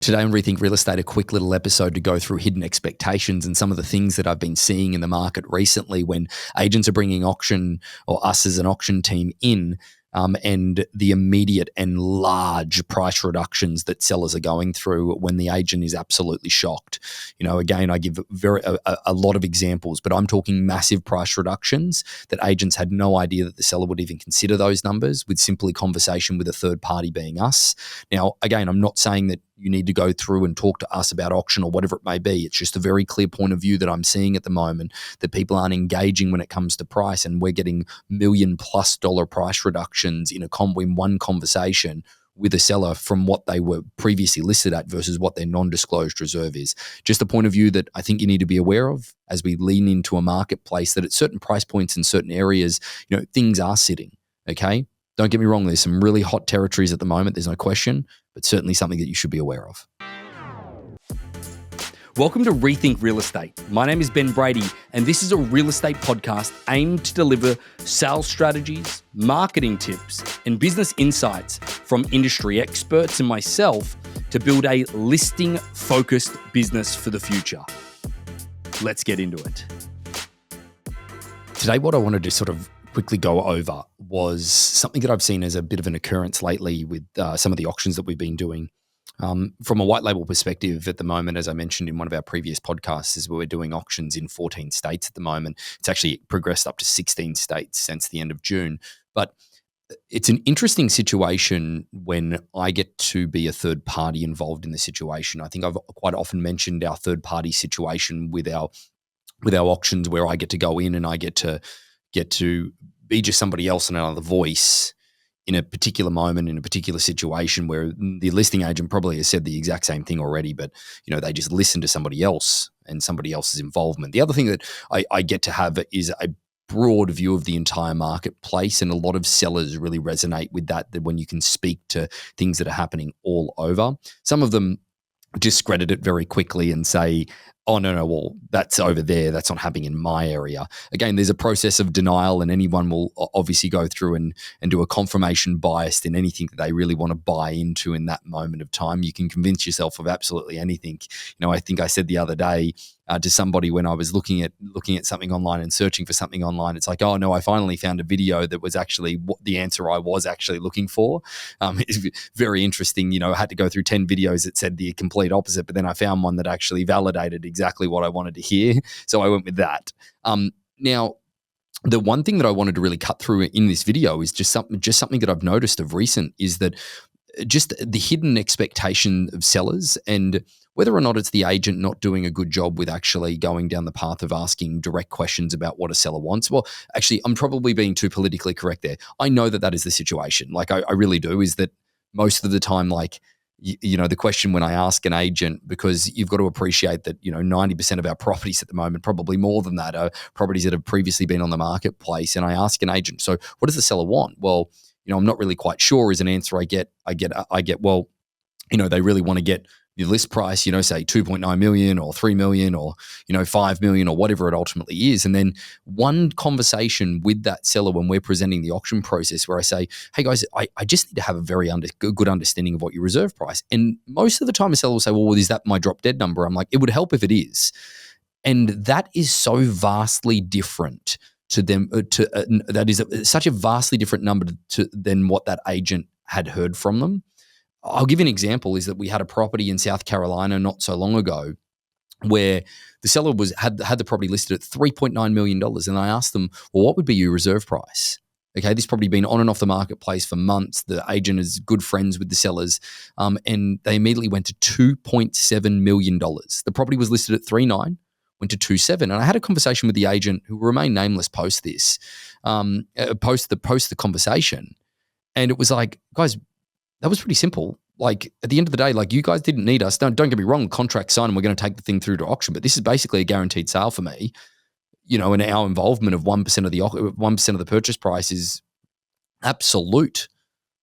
Today on Rethink Real Estate, a quick little episode to go through hidden expectations and some of the things that I've been seeing in the market recently when agents are bringing auction or us as an auction team in, and the immediate and large price reductions that sellers are going through when the agent is absolutely shocked. Again, I give a lot of examples, but I'm talking massive price reductions that agents had no idea that the seller would even consider those numbers with simply conversation with a third party being us. Now, again, I'm not saying that you need to go through and talk to us about auction or whatever it may be. It's just a very clear point of view that I'm seeing at the moment that people aren't engaging when it comes to price, and we're getting $1 million+ price reductions in one conversation with a seller from what they were previously listed at versus what their non-disclosed reserve is. Just a point of view that I think you need to be aware of as we lean into a marketplace that at certain price points in certain areas, things are sitting, okay? Don't get me wrong, there's some really hot territories at the moment, there's no question, but certainly something that you should be aware of. Welcome to Rethink Real Estate. My name is Ben Brady, and this is a real estate podcast aimed to deliver sales strategies, marketing tips, and business insights from industry experts and myself to build a listing-focused business for the future. Let's get into it. Today, what I wanted to sort of quickly go over was something that I've seen as a bit of an occurrence lately with some of the auctions that we've been doing. From a white label perspective at the moment, as I mentioned in one of our previous podcasts, is we're doing auctions in 14 states at the moment. It's actually progressed up to 16 states since the end of June. But it's an interesting situation when I get to be a third party involved in the situation. I think I've quite often mentioned our third party situation with our auctions, where I get to go in and I get to be just somebody else and another voice in a particular moment, in a particular situation where the listing agent probably has said the exact same thing already, but they just listen to somebody else and somebody else's involvement. The other thing that I get to have is a broad view of the entire marketplace, and a lot of sellers really resonate with that when you can speak to things that are happening all over. Some of them discredit it very quickly and say, oh, no, well, that's over there. That's not happening in my area. Again, there's a process of denial, and anyone will obviously go through and do a confirmation bias in anything that they really want to buy into in that moment of time. You can convince yourself of absolutely anything. I think I said the other day to somebody when I was looking at something online and searching for something online, it's like, oh no, I finally found a video that was actually what the answer I was actually looking for. It's very interesting. I had to go through 10 videos that said the complete opposite, but then I found one that actually validated exactly what I wanted to hear. So I went with that. Now, the one thing that I wanted to really cut through in this video is just something that I've noticed of recent is that just the hidden expectation of sellers, and whether or not it's the agent not doing a good job with actually going down the path of asking direct questions about what a seller wants. Well, actually, I'm probably being too politically correct there. I know that is the situation. Like I really do, is that most of the time, like, the question when I ask an agent, because you've got to appreciate that, 90% of our properties at the moment, probably more than that, are properties that have previously been on the marketplace. And I ask an agent, so what does the seller want? Well, I'm not really quite sure is an answer I get, well, they really want to get the list price, say 2.9 million or 3 million or, 5 million or whatever it ultimately is. And then one conversation with that seller when we're presenting the auction process where I say, hey guys, I just need to have a very good understanding of what your reserve price. And most of the time a seller will say, well, is that my drop dead number? I'm like, it would help if it is. And that is so vastly different to them, that is such a vastly different number than what that agent had heard from them. I'll give you an example is that we had a property in South Carolina not so long ago where the seller had the property listed at $3.9 million. And I asked them, well, what would be your reserve price? Okay, this property been on and off the marketplace for months. The agent is good friends with the sellers. And they immediately went to $2.7 million. The property was listed at 3.9. Went to 2.7, and I had a conversation with the agent who will remain nameless post this, post the conversation, and it was like, guys, that was pretty simple. Like at the end of the day, like you guys didn't need us. Don't get me wrong, contract signed, and we're going to take the thing through to auction, but this is basically a guaranteed sale for me, and our involvement of 1% of the 1% of the purchase price is absolute,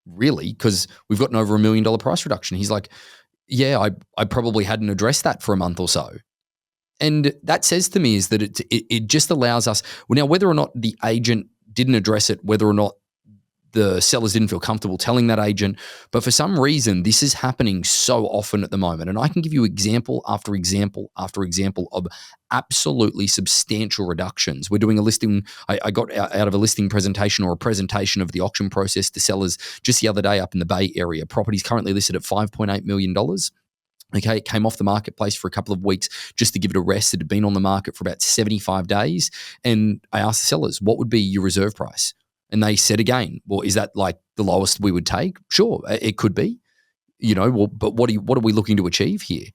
really, because we've gotten over $1 million price reduction. He's like, yeah, I probably hadn't addressed that for a month or so. And that says to me is that it just allows us, now whether or not the agent didn't address it, whether or not the sellers didn't feel comfortable telling that agent. But for some reason, this is happening so often at the moment. And I can give you example after example after example of absolutely substantial reductions. We're doing a listing. I got out of a listing presentation or a presentation of the auction process to sellers just the other day up in the Bay Area. Property's currently listed at $5.8 million. Okay, it came off the marketplace for a couple of weeks just to give it a rest. It had been on the market for about 75 days. And I asked the sellers, what would be your reserve price? And they said again, well, is that like the lowest we would take? Sure, it could be. Well, but what are we looking to achieve here?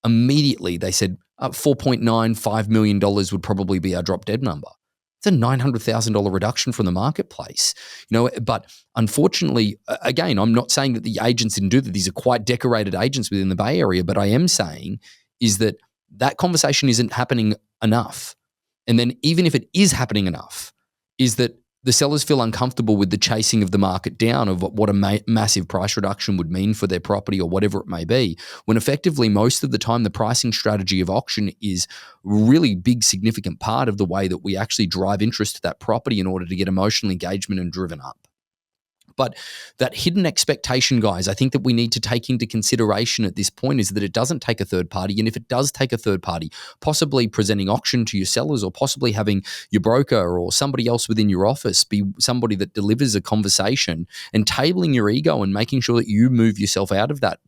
Immediately, they said $4.95 million would probably be our drop dead number. It's a $900,000 reduction from the marketplace. But unfortunately, again, I'm not saying that the agents didn't do that. These are quite decorated agents within the Bay Area, but I am saying is that conversation isn't happening enough. And then even if it is happening enough, is that the sellers feel uncomfortable with the chasing of the market down of what a massive price reduction would mean for their property or whatever it may be, when effectively most of the time the pricing strategy of auction is really big, significant part of the way that we actually drive interest to that property in order to get emotional engagement and driven up. But that hidden expectation, guys, I think that we need to take into consideration at this point is that it doesn't take a third party. And if it does take a third party, possibly presenting auction to your sellers or possibly having your broker or somebody else within your office be somebody that delivers a conversation and tabling your ego and making sure that you move yourself out of that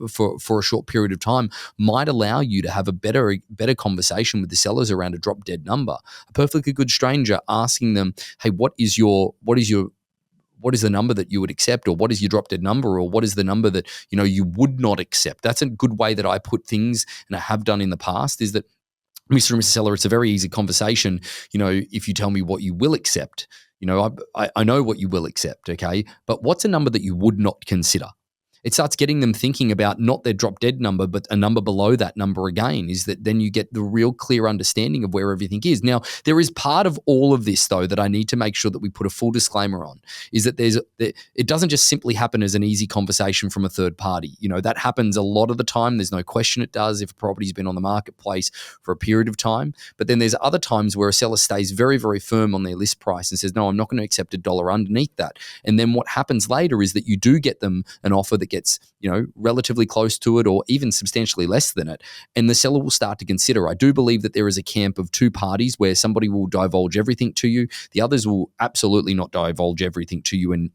for a short period of time might allow you to have a better conversation with the sellers around a drop dead number. A perfectly good stranger asking them, hey, what is the number that you would accept, or what is your drop dead number, or what is the number that you would not accept? That's a good way that I put things, and I have done in the past, is that Mr. and Mrs. Seller, it's a very easy conversation. If you tell me what you will accept, I know what you will accept, okay? But what's a number that you would not consider? It starts getting them thinking about not their drop dead number, but a number below that number again, is that then you get the real clear understanding of where everything is. Now, there is part of all of this, though, that I need to make sure that we put a full disclaimer on, is that it doesn't just simply happen as an easy conversation from a third party. That happens a lot of the time. There's no question it does if a property's been on the marketplace for a period of time. But then there's other times where a seller stays very, very firm on their list price and says, no, I'm not going to accept $1 underneath that. And then what happens later is that you do get them an offer that gets relatively close to it or even substantially less than it, and the seller will start to consider. I do believe that there is a camp of two parties where somebody will divulge everything to you, the others will absolutely not divulge everything to you, and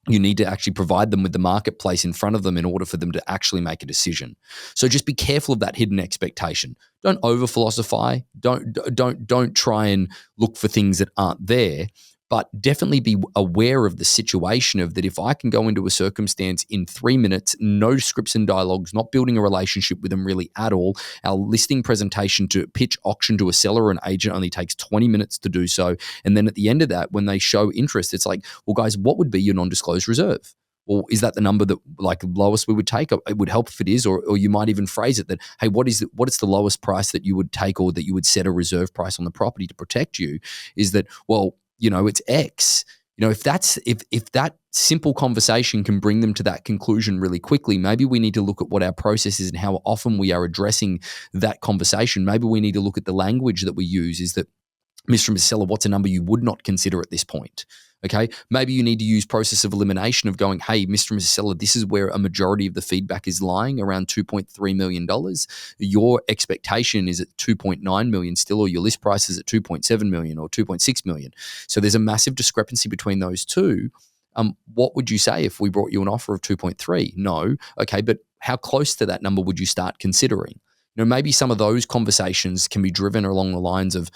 you need to actually provide them with the marketplace in front of them in order for them to actually make a decision. So just be careful of that hidden expectation. Don't over philosophize. Don't try and look for things that aren't there. But definitely be aware of the situation of that if I can go into a circumstance in 3 minutes, no scripts and dialogues, not building a relationship with them really at all. Our listing presentation to pitch auction to a seller or an agent only takes 20 minutes to do so. And then at the end of that, when they show interest, it's like, well, guys, what would be your non-disclosed reserve? Or is that the number that like lowest we would take? It would help if it is, or you might even phrase it that, hey, what is the lowest price that you would take or that you would set a reserve price on the property to protect you? Is that, well, it's X. If that simple conversation can bring them to that conclusion really quickly, maybe we need to look at what our process is and how often we are addressing that conversation. Maybe we need to look at the language that we use. Is that, Mr. and Mrs. Seller, what's a number you would not consider at this point? Okay, maybe you need to use process of elimination of going, hey, Mr. and Mrs. Seller, this is where a majority of the feedback is lying, around $2.3 million. Your expectation is at $2.9 million still, or your list price is at $2.7 million or $2.6 million. So there's a massive discrepancy between those two. What would you say if we brought you an offer of 2.3? No. Okay, but how close to that number would you start considering? Maybe some of those conversations can be driven along the lines of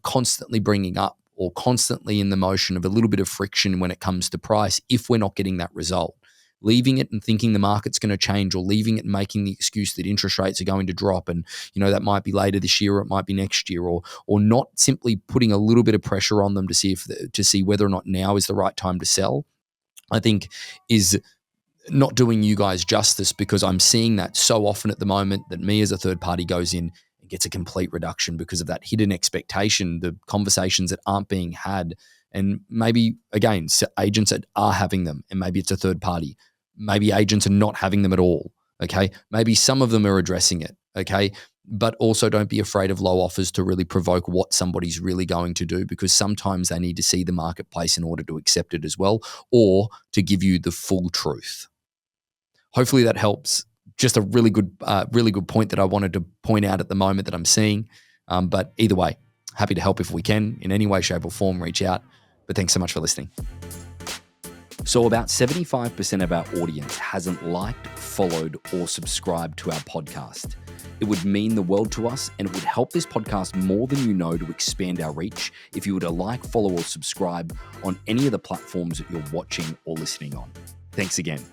constantly bringing up or constantly in the motion of a little bit of friction when it comes to price if we're not getting that result. Leaving it and thinking the market's going to change, or leaving it and making the excuse that interest rates are going to drop and that might be later this year or it might be next year, or not simply putting a little bit of pressure on them to see whether or not now is the right time to sell, I think is not doing you guys justice, because I'm seeing that so often at the moment that me as a third party goes in and gets a complete reduction because of that hidden expectation, the conversations that aren't being had. And maybe, again, agents that are having them, and maybe it's a third party. Maybe agents are not having them at all, okay? Maybe some of them are addressing it, okay? But also don't be afraid of low offers to really provoke what somebody's really going to do, because sometimes they need to see the marketplace in order to accept it as well, or to give you the full truth. Hopefully that helps. Just a really good point that I wanted to point out at the moment that I'm seeing. But either way, happy to help if we can in any way, shape or form, reach out. But thanks so much for listening. So about 75% of our audience hasn't liked, followed, or subscribed to our podcast. It would mean the world to us, and it would help this podcast more than you know to expand our reach if you were to like, follow, or subscribe on any of the platforms that you're watching or listening on. Thanks again.